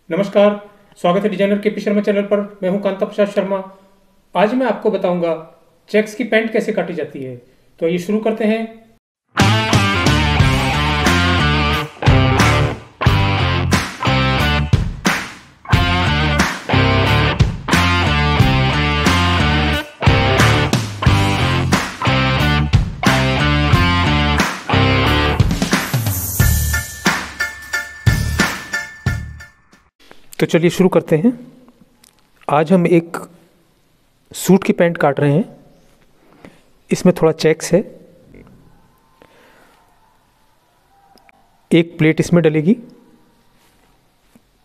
नमस्कार। स्वागत है डिजाइनर के पी शर्मा चैनल पर। मैं हूं कांता प्रसाद शर्मा। आज मैं आपको बताऊंगा चेक्स की पैंट कैसे काटी जाती है। तो ये शुरू करते हैं। तो चलिए शुरू करते हैं। आज हम एक सूट की पैंट काट रहे हैं। इसमें थोड़ा चेक्स है। एक प्लेट इसमें डलेगी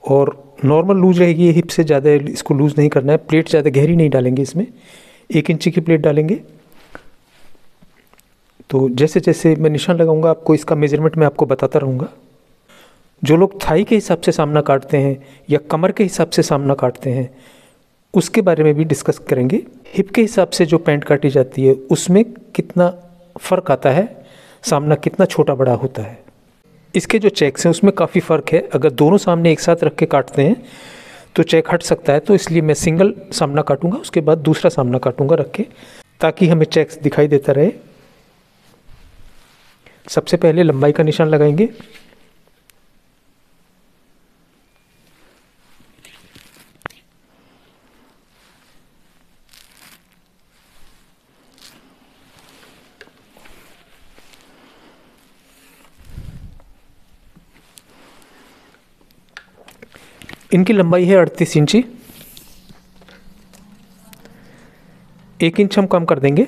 और नॉर्मल लूज रहेगी। ये हिप से ज़्यादा इसको लूज नहीं करना है। प्लेट ज़्यादा गहरी नहीं डालेंगे। इसमें 1 इंची की प्लेट डालेंगे। तो जैसे जैसे मैं निशान लगाऊंगा आपको इसका मेजरमेंट मैं आपको बताता रहूँगा। जो लोग थाई के हिसाब से सामना काटते हैं या कमर के हिसाब से सामना काटते हैं उसके बारे में भी डिस्कस करेंगे। हिप के हिसाब से जो पैंट काटी जाती है उसमें कितना फ़र्क आता है, सामना कितना छोटा बड़ा होता है। इसके जो चेक्स हैं उसमें काफ़ी फ़र्क है। अगर दोनों सामने एक साथ रख के काटते हैं तो चेक हट सकता है। तो इसलिए मैं सिंगल सामना काटूंगा, उसके बाद दूसरा सामना काटूंगा रख के, ताकि हमें चेक्स दिखाई देता रहे। सबसे पहले लंबाई का निशान लगाएंगे। इनकी लंबाई है 38 इंची। 1 इंच हम कम कर देंगे।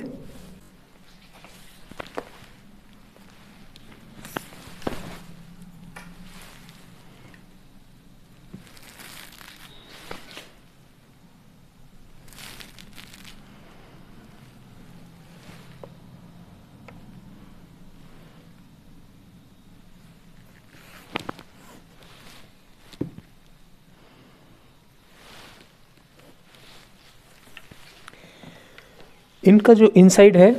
इनका जो इनसाइड है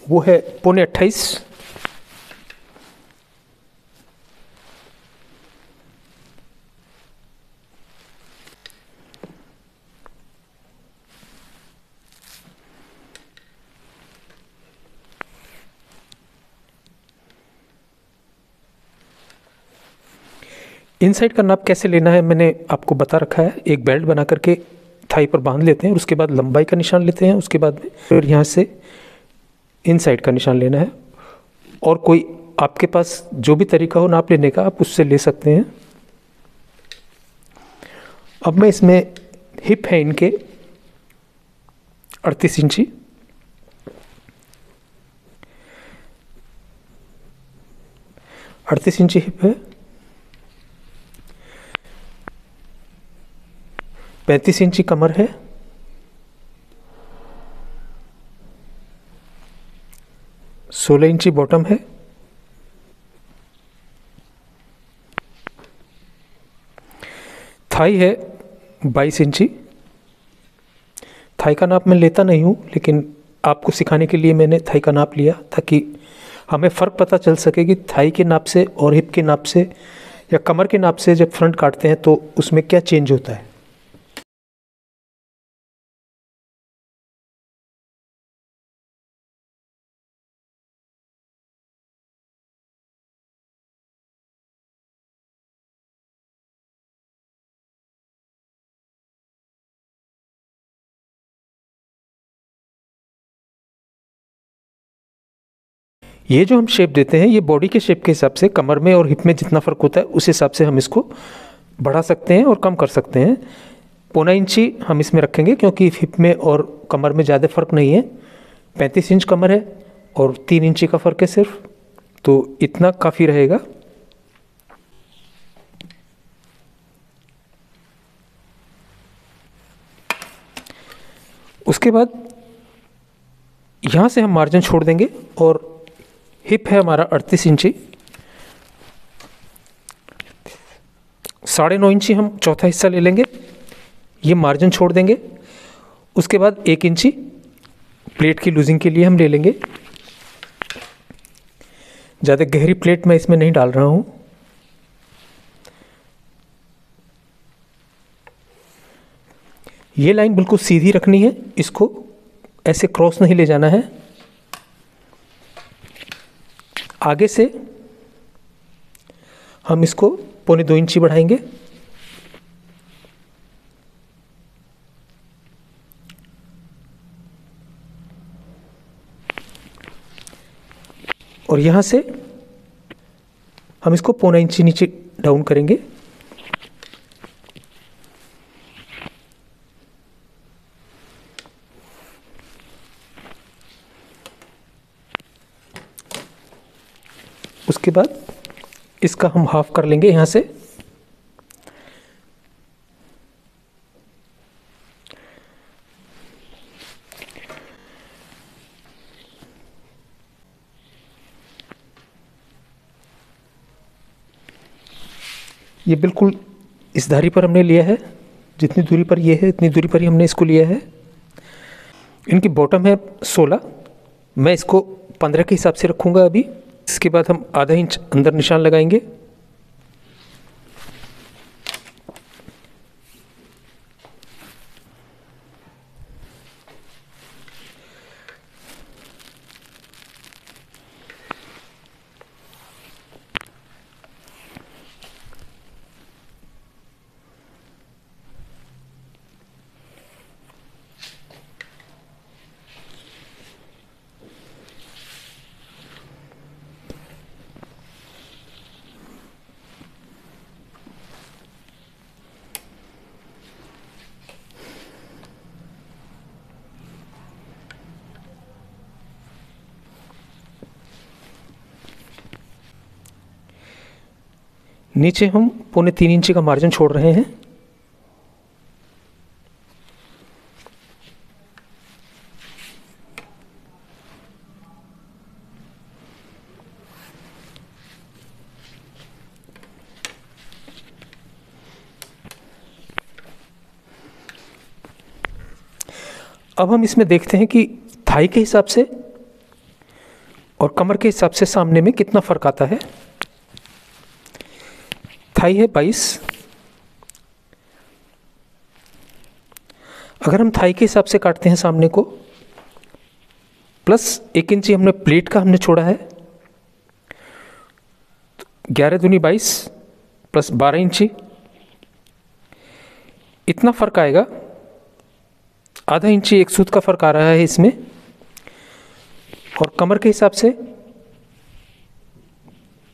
वो है 28.25। इनसाइड का नाप कैसे लेना है मैंने आपको बता रखा है। एक बेल्ट बना करके थाई पर बांध लेते हैं और उसके बाद लंबाई का निशान लेते हैं। उसके बाद फिर यहाँ से इनसाइड का निशान लेना है। और कोई आपके पास जो भी तरीका हो नाप लेने का आप उससे ले सकते हैं। अब मैं इसमें हिप है इनके 38 इंची। हिप है। 35 इंची कमर है। 16 इंची बॉटम है। थाई है 22 इंची। थाई का नाप मैं लेता नहीं हूँ, लेकिन आपको सिखाने के लिए मैंने थाई का नाप लिया ताकि हमें फ़र्क पता चल सके कि थाई के नाप से और हिप के नाप से या कमर के नाप से जब फ्रंट काटते हैं तो उसमें क्या चेंज होता है। ये जो हम शेप देते हैं ये बॉडी के शेप के हिसाब से, कमर में और हिप में जितना फ़र्क होता है उस हिसाब से हम इसको बढ़ा सकते हैं और कम कर सकते हैं। 1.25 इंची हम इसमें रखेंगे क्योंकि हिप में और कमर में ज़्यादा फ़र्क नहीं है। 35 इंच कमर है और 3 इंची का फ़र्क है सिर्फ, तो इतना काफ़ी रहेगा। उसके बाद यहाँ से हम मार्जिन छोड़ देंगे और हिप है हमारा 38 इंची। 9.5 इंची हम चौथा हिस्सा ले लेंगे। ये मार्जिन छोड़ देंगे। उसके बाद 1 इंची प्लेट की लूजिंग के लिए हम ले लेंगे। ज़्यादा गहरी प्लेट मैं इसमें नहीं डाल रहा हूँ। ये लाइन बिल्कुल सीधी रखनी है, इसको ऐसे क्रॉस नहीं ले जाना है। आगे से हम इसको 1.25 इंची बढ़ाएंगे। और यहाँ से हम इसको 0.25 इंची नीचे डाउन करेंगे। उसके बाद इसका हम हाफ कर लेंगे यहाँ से। ये बिल्कुल इस धारी पर हमने लिया है, जितनी दूरी पर ये है इतनी दूरी पर ही हमने इसको लिया है। इनकी बॉटम है 16, मैं इसको 15 के हिसाब से रखूँगा अभी। इसके बाद हम आधा इंच अंदर निशान लगाएंगे। नीचे हम 3.25 इंची का मार्जिन छोड़ रहे हैं। अब हम इसमें देखते हैं कि थाई के हिसाब से और कमर के हिसाब से सामने में कितना फ़र्क आता है। थाई है 22। अगर हम थाई के हिसाब से काटते हैं सामने को, प्लस 1 इंची हमने प्लेट का हमने छोड़ा है, 11 दूनी 22 प्लस 12 इंची, इतना फ़र्क आएगा। आधा इंची एक सूत का फ़र्क आ रहा है इसमें। और कमर के हिसाब से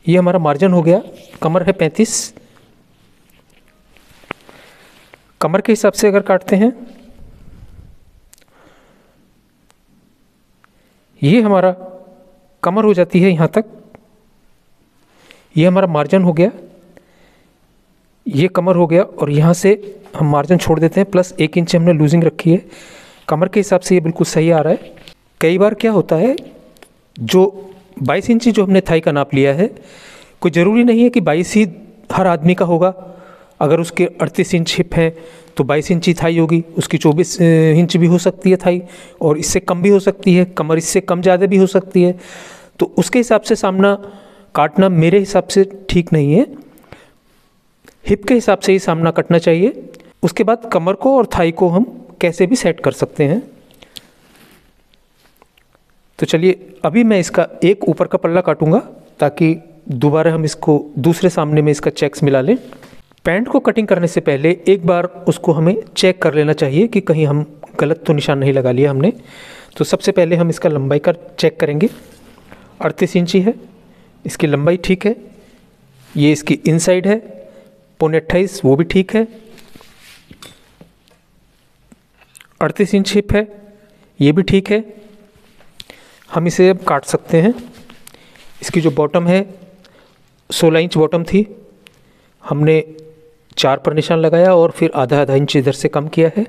ये हमारा मार्जिन हो गया। कमर है 35। कमर के हिसाब से अगर काटते हैं, ये हमारा कमर हो जाती है यहाँ तक। ये हमारा मार्जिन हो गया, ये कमर हो गया। और यहाँ से हम मार्जिन छोड़ देते हैं, प्लस 1 इंच हमने लूजिंग रखी है। कमर के हिसाब से ये बिल्कुल सही आ रहा है। कई बार क्या होता है, जो 22 इंची जो हमने थाई का नाप लिया है, कोई ज़रूरी नहीं है कि 22 ही हर आदमी का होगा। अगर उसके 38 इंच हिप है तो 22 इंची थाई होगी, उसकी 24 इंच भी हो सकती है थाई, और इससे कम भी हो सकती है। कमर इससे कम ज़्यादा भी हो सकती है। तो उसके हिसाब से सामना काटना मेरे हिसाब से ठीक नहीं है। हिप के हिसाब से ही सामना कटना चाहिए। उसके बाद कमर को और थाई को हम कैसे भी सेट कर सकते हैं। तो चलिए, अभी मैं इसका एक ऊपर का पल्ला काटूंगा ताकि दोबारा हम इसको दूसरे सामने में इसका चेक्स मिला लें। पैंट को कटिंग करने से पहले एक बार उसको हमें चेक कर लेना चाहिए कि कहीं हम गलत तो निशान नहीं लगा लिया हमने। तो सबसे पहले हम इसका लंबाई का चेक करेंगे। 38 इंची है, इसकी लंबाई ठीक है। ये इसकी इनसाइड है 28.5, वो भी ठीक है। 38 इंच हिप है, ये भी ठीक है। हम इसे अब काट सकते हैं। इसकी जो बॉटम है 16 इंच बॉटम थी, हमने 4 पर निशान लगाया और फिर आधा आधा इंच इधर से कम किया है।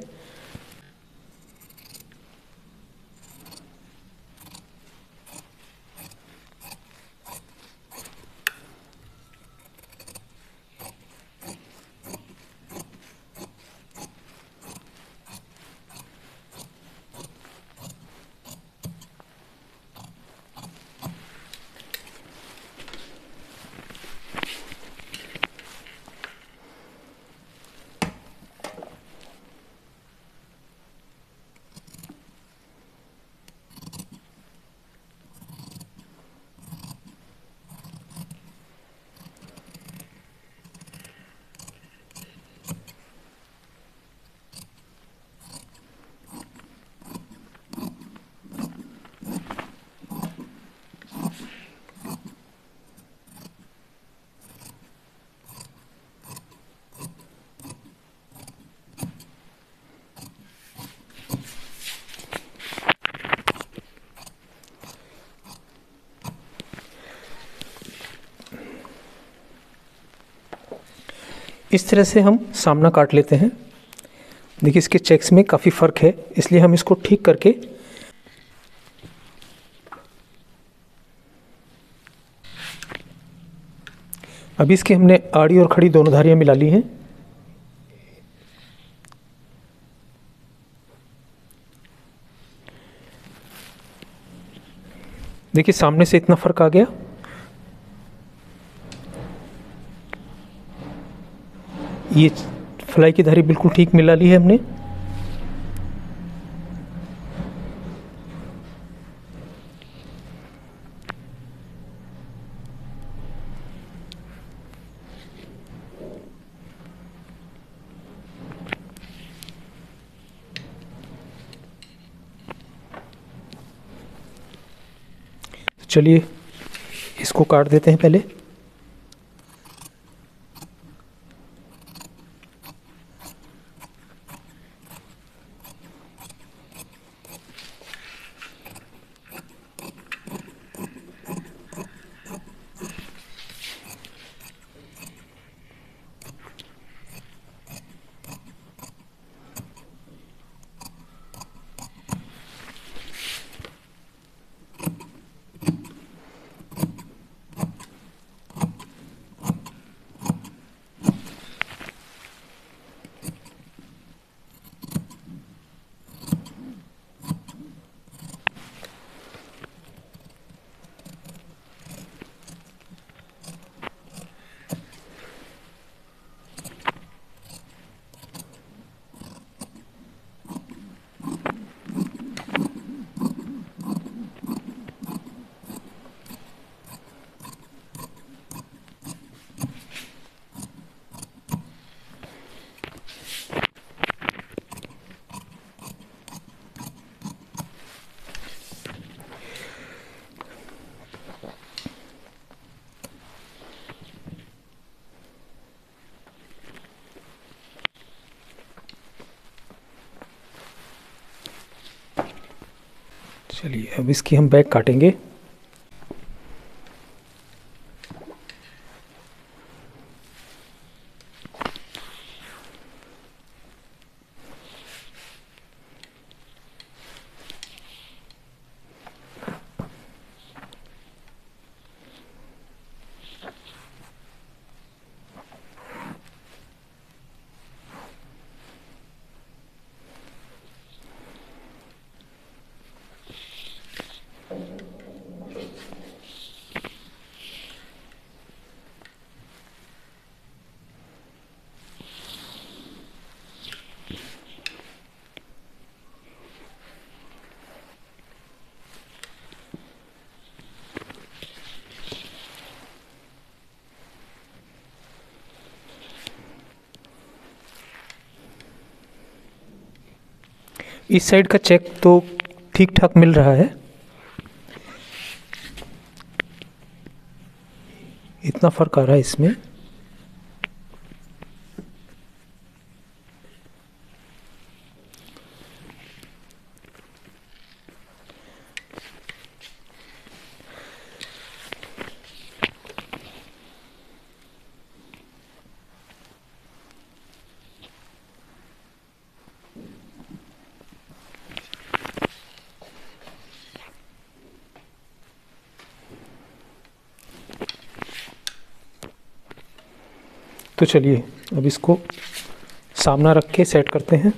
इस तरह से हम सामना काट लेते हैं। देखिए इसके चेक्स में काफ़ी फ़र्क है, इसलिए हम इसको ठीक करके अभी इसकी हमने आड़ी और खड़ी दोनों धारियाँ मिला ली हैं। देखिए सामने से इतना फ़र्क आ गया। ये फ्लाई की धारी बिल्कुल ठीक मिला ली है हमने। चलिए इसको काट देते हैं पहले। चलिए अब इसकी हम बैक काटेंगे। इस साइड का चेक तो ठीक ठाक मिल रहा है। इतना फ़र्क आ रहा है इसमें। तो चलिए अब इसको सामना रख के सेट करते हैं।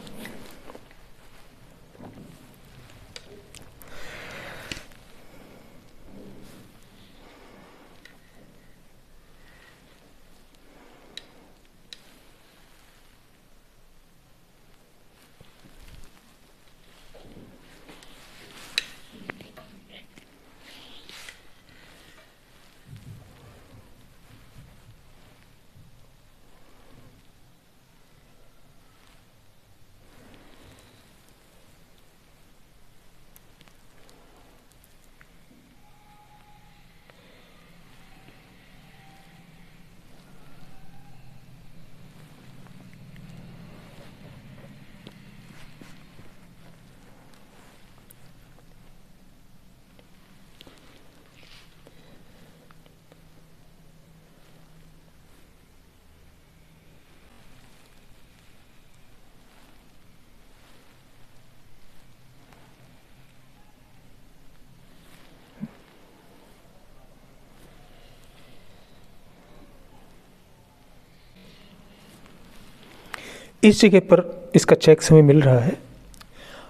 इस जगह पर इसका चेक्स हमें मिल रहा है।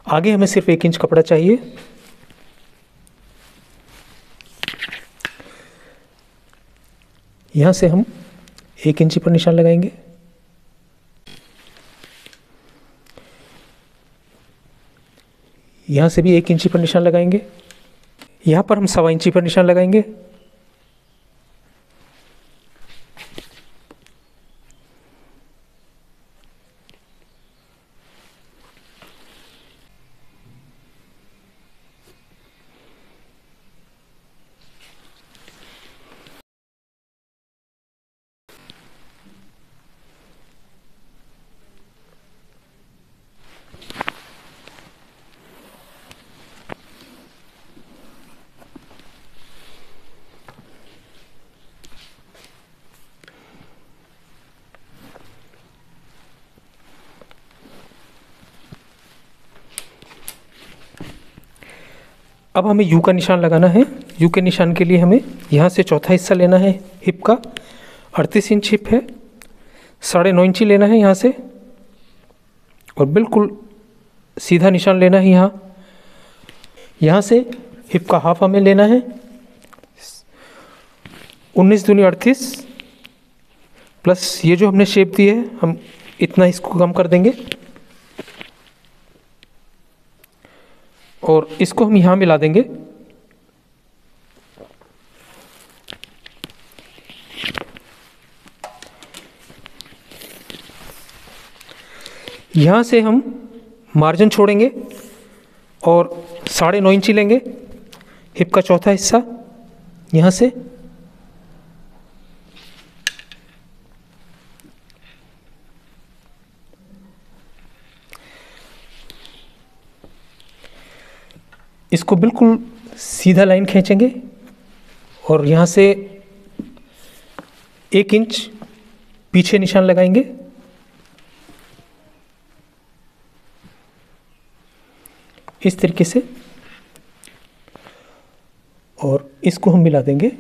आगे हमें सिर्फ 1 इंच कपड़ा चाहिए। यहाँ से हम 1 इंची पर निशान लगाएंगे। यहाँ से भी 1 इंची पर निशान लगाएंगे। यहाँ पर हम 1.25 इंची पर निशान लगाएंगे। अब हमें यू का निशान लगाना है। यू के निशान के लिए हमें यहाँ से चौथा हिस्सा लेना है हिप का। 38 इंच हिप है, 9.5 इंची लेना है यहाँ से और बिल्कुल सीधा निशान लेना है यहाँ। यहाँ से हिप का हाफ हमें लेना है। 19 दूनी 38 प्लस ये जो हमने शेप दी है हम इतना इसको कम कर देंगे और इसको हम यहाँ मिला देंगे। यहाँ से हम मार्जिन छोड़ेंगे और 9.5 इंची लेंगे हिप का चौथा हिस्सा यहाँ से। इसको बिल्कुल सीधा लाइन खींचेंगे और यहाँ से 1 इंच पीछे निशान लगाएंगे। इस तरीके से और इसको हम मिला देंगे।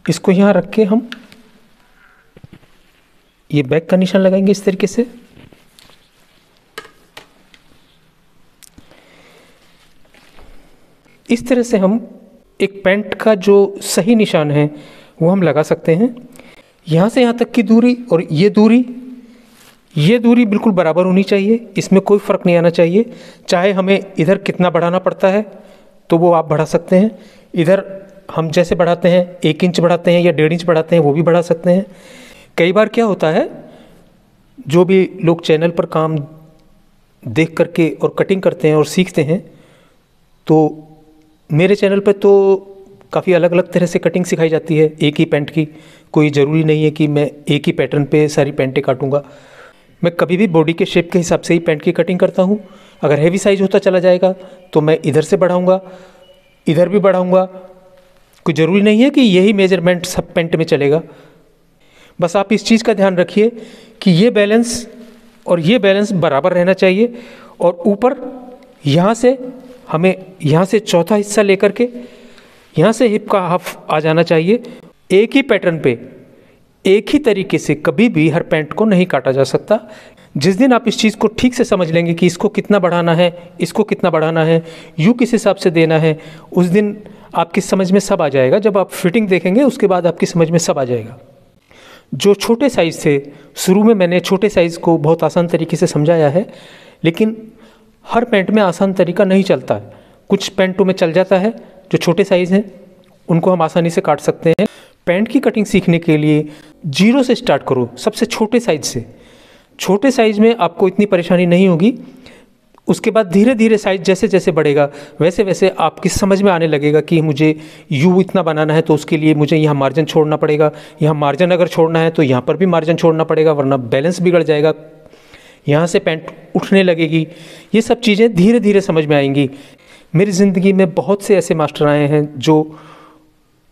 इसको यहाँ रख के हम ये बैक का निशान लगाएंगे इस तरीके से। इस तरह से हम एक पैंट का जो सही निशान है वो हम लगा सकते हैं। यहाँ से यहाँ तक की दूरी और ये दूरी बिल्कुल बराबर होनी चाहिए, इसमें कोई फ़र्क नहीं आना चाहिए। चाहे हमें इधर कितना बढ़ाना पड़ता है तो वो आप बढ़ा सकते हैं। इधर हम जैसे बढ़ाते हैं 1 इंच बढ़ाते हैं या 1.5 इंच बढ़ाते हैं वो भी बढ़ा सकते हैं। कई बार क्या होता है, जो भी लोग चैनल पर काम देख करके और कटिंग करते हैं और सीखते हैं, तो मेरे चैनल पे तो काफ़ी अलग अलग तरह से कटिंग सिखाई जाती है एक ही पैंट की। कोई ज़रूरी नहीं है कि मैं एक ही पैटर्न पे सारी पैंटें काटूँगा। मैं कभी भी बॉडी के शेप के हिसाब से ही पैंट की कटिंग करता हूँ। अगर हैवी साइज़ होता चला जाएगा तो मैं इधर से बढ़ाऊँगा, इधर भी बढ़ाऊँगा। कोई ज़रूरी नहीं है कि यही मेजरमेंट सब पैंट में चलेगा। बस आप इस चीज़ का ध्यान रखिए कि ये बैलेंस और ये बैलेंस बराबर रहना चाहिए। और ऊपर यहाँ से हमें यहाँ से चौथा हिस्सा लेकर के यहाँ से हिप का हाफ आ जाना चाहिए। एक ही पैटर्न पे एक ही तरीके से कभी भी हर पैंट को नहीं काटा जा सकता। जिस दिन आप इस चीज़ को ठीक से समझ लेंगे कि इसको कितना बढ़ाना है, इसको कितना बढ़ाना है, यू किस हिसाब से देना है, उस दिन आपकी समझ में सब आ जाएगा। जब आप फिटिंग देखेंगे उसके बाद आपकी समझ में सब आ जाएगा। जो छोटे साइज़ थे, शुरू में मैंने छोटे साइज़ को बहुत आसान तरीके से समझाया है, लेकिन हर पैंट में आसान तरीका नहीं चलता है। कुछ पैंटों में चल जाता है, जो छोटे साइज़ हैं उनको हम आसानी से काट सकते हैं। पैंट की कटिंग सीखने के लिए 0 से स्टार्ट करो, सबसे छोटे साइज़ से। छोटे साइज़ में आपको इतनी परेशानी नहीं होगी। उसके बाद धीरे धीरे साइज़ जैसे जैसे बढ़ेगा वैसे वैसे आपकी समझ में आने लगेगा कि मुझे यू इतना बनाना है तो उसके लिए मुझे यहाँ मार्जिन छोड़ना पड़ेगा, यहाँ मार्जिन अगर छोड़ना है तो यहाँ पर भी मार्जिन छोड़ना पड़ेगा, वरना बैलेंस बिगड़ जाएगा, यहाँ से पैंट उठने लगेगी। ये सब चीज़ें धीरे धीरे समझ में आएंगी। मेरी ज़िंदगी में बहुत से ऐसे मास्टर आए हैं जो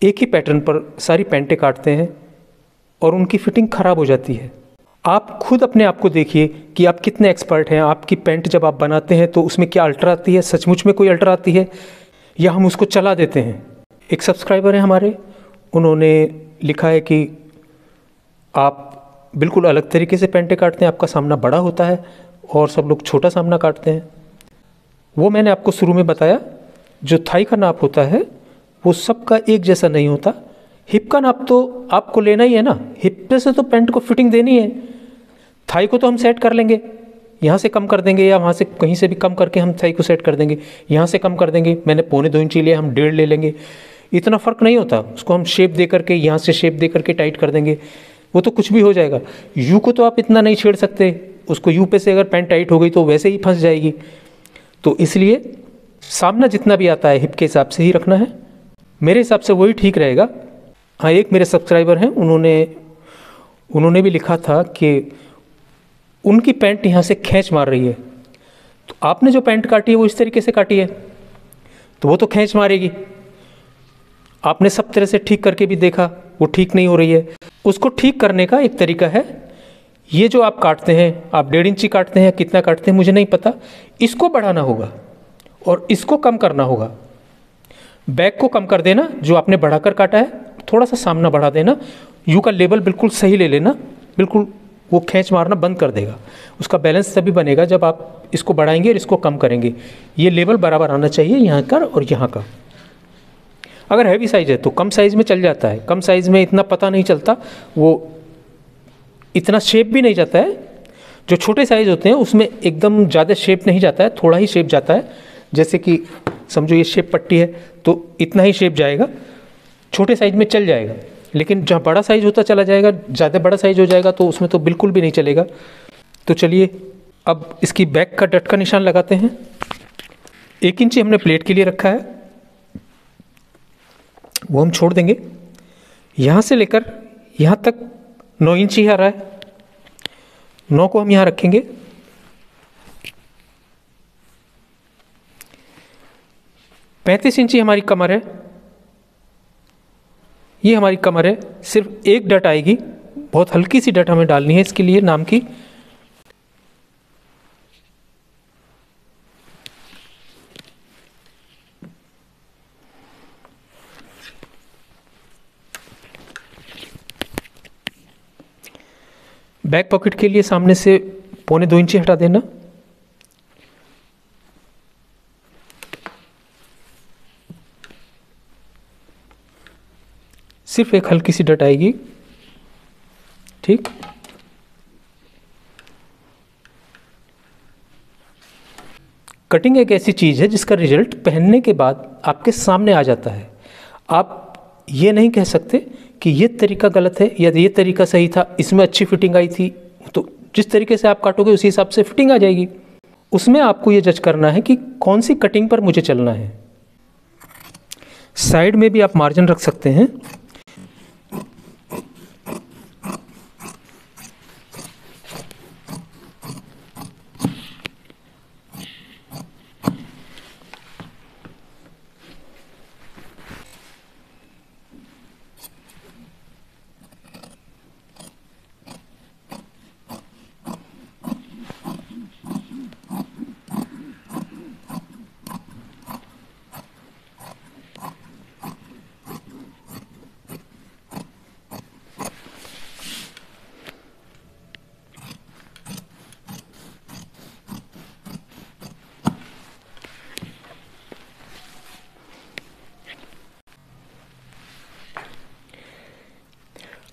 एक ही पैटर्न पर सारी पैंटें काटते हैं और उनकी फ़िटिंग ख़राब हो जाती है। आप खुद अपने आप को देखिए कि आप कितने एक्सपर्ट हैं। आपकी पैंट जब आप बनाते हैं तो उसमें क्या अल्टर आती है, सचमुच में कोई अल्टर आती है या हम उसको चला देते हैं। एक सब्सक्राइबर है हमारे, उन्होंने लिखा है कि आप बिल्कुल अलग तरीके से पैंटें काटते हैं, आपका सामना बड़ा होता है और सब लोग छोटा सामना काटते हैं। वो मैंने आपको शुरू में बताया, जो थाई का नाप होता है वो सबका एक जैसा नहीं होता। हिप का नाप तो आपको लेना ही है ना, हिप पे से तो पैंट को फिटिंग देनी है। थाई को तो हम सेट कर लेंगे, यहाँ से कम कर देंगे या वहाँ से कहीं से भी कम करके हम थाई को सेट कर देंगे। यहाँ से कम कर देंगे, मैंने 1.25 इंची लिया, हम 1.5 ले लेंगे, इतना फ़र्क नहीं होता। उसको हम शेप दे करके, यहाँ से शेप दे करके टाइट कर देंगे, वो तो कुछ भी हो जाएगा। यू को तो आप इतना नहीं छेड़ सकते, उसको यू पे से अगर पैंट टाइट हो गई तो वैसे ही फंस जाएगी। तो इसलिए सामना जितना भी आता है हिप के हिसाब से ही रखना है, मेरे हिसाब से वही ठीक रहेगा। हाँ, एक मेरे सब्सक्राइबर हैं, उन्होंने भी लिखा था कि उनकी पैंट यहाँ से खींच मार रही है। तो आपने जो पैंट काटी है वो इस तरीके से काटी है तो वो तो खींच मारेगी। आपने सब तरह से ठीक करके भी देखा, वो ठीक नहीं हो रही है। उसको ठीक करने का एक तरीका है, ये जो आप काटते हैं, आप 1.5 इंची काटते हैं, कितना काटते हैं मुझे नहीं पता, इसको बढ़ाना होगा और इसको कम करना होगा। बैक को कम कर देना, जो आपने बढ़ाकर काटा है थोड़ा सा सामना बढ़ा देना, यू का लेवल बिल्कुल सही ले लेना, बिल्कुल वो खींच मारना बंद कर देगा। उसका बैलेंस तभी बनेगा जब आप इसको बढ़ाएंगे और इसको कम करेंगे। ये लेवल बराबर आना चाहिए, यहाँ का और यहाँ का। अगर हैवी साइज़ है तो कम साइज़ में चल जाता है, कम साइज़ में इतना पता नहीं चलता, वो इतना शेप भी नहीं जाता है। जो छोटे साइज़ होते हैं उसमें एकदम ज़्यादा शेप नहीं जाता है, थोड़ा ही शेप जाता है। जैसे कि समझो ये शेप पट्टी है तो इतना ही शेप जाएगा, छोटे साइज़ में चल जाएगा। लेकिन जहाँ बड़ा साइज़ होता चला जाएगा, ज़्यादा बड़ा साइज़ हो जाएगा तो उसमें तो बिल्कुल भी नहीं चलेगा। तो चलिए अब इसकी बैक का डट का निशान लगाते हैं। 1 इंची हमने प्लेट के लिए रखा है, वो हम छोड़ देंगे। यहाँ से लेकर यहाँ तक 9 इंची आ रहा है, 9 को हम यहाँ रखेंगे। 35 इंची हमारी कमर है, ये हमारी कमर है। सिर्फ एक डट आएगी, बहुत हल्की सी डट हमें डालनी है इसके लिए, नाम की। बैक पॉकेट के लिए सामने से 1.25 इंची हटा देना। सिर्फ एक हल्की सी डट आएगी, ठीक। कटिंग एक ऐसी चीज़ है जिसका रिजल्ट पहनने के बाद आपके सामने आ जाता है। आप ये नहीं कह सकते कि ये तरीका गलत है या ये तरीका सही था, इसमें अच्छी फिटिंग आई थी। तो जिस तरीके से आप काटोगे उसी हिसाब से फिटिंग आ जाएगी। उसमें आपको ये जज करना है कि कौन सी कटिंग पर मुझे चलना है। साइड में भी आप मार्जिन रख सकते हैं।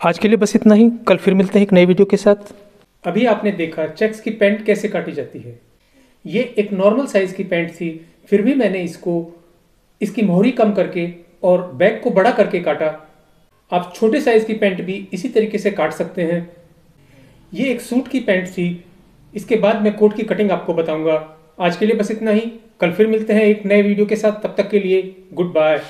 आज के लिए बस इतना ही, कल फिर मिलते हैं एक नई वीडियो के साथ। अभी आपने देखा चेक्स की पैंट कैसे काटी जाती है। ये एक नॉर्मल साइज़ की पैंट थी, फिर भी मैंने इसकी मोहरी कम करके और बैक को बड़ा करके काटा। आप छोटे साइज़ की पैंट भी इसी तरीके से काट सकते हैं। ये एक सूट की पैंट थी, इसके बाद मैं कोट की कटिंग आपको बताऊंगा। आज के लिए बस इतना ही, कल फिर मिलते हैं एक नए वीडियो के साथ। तब तक के लिए गुड बाय।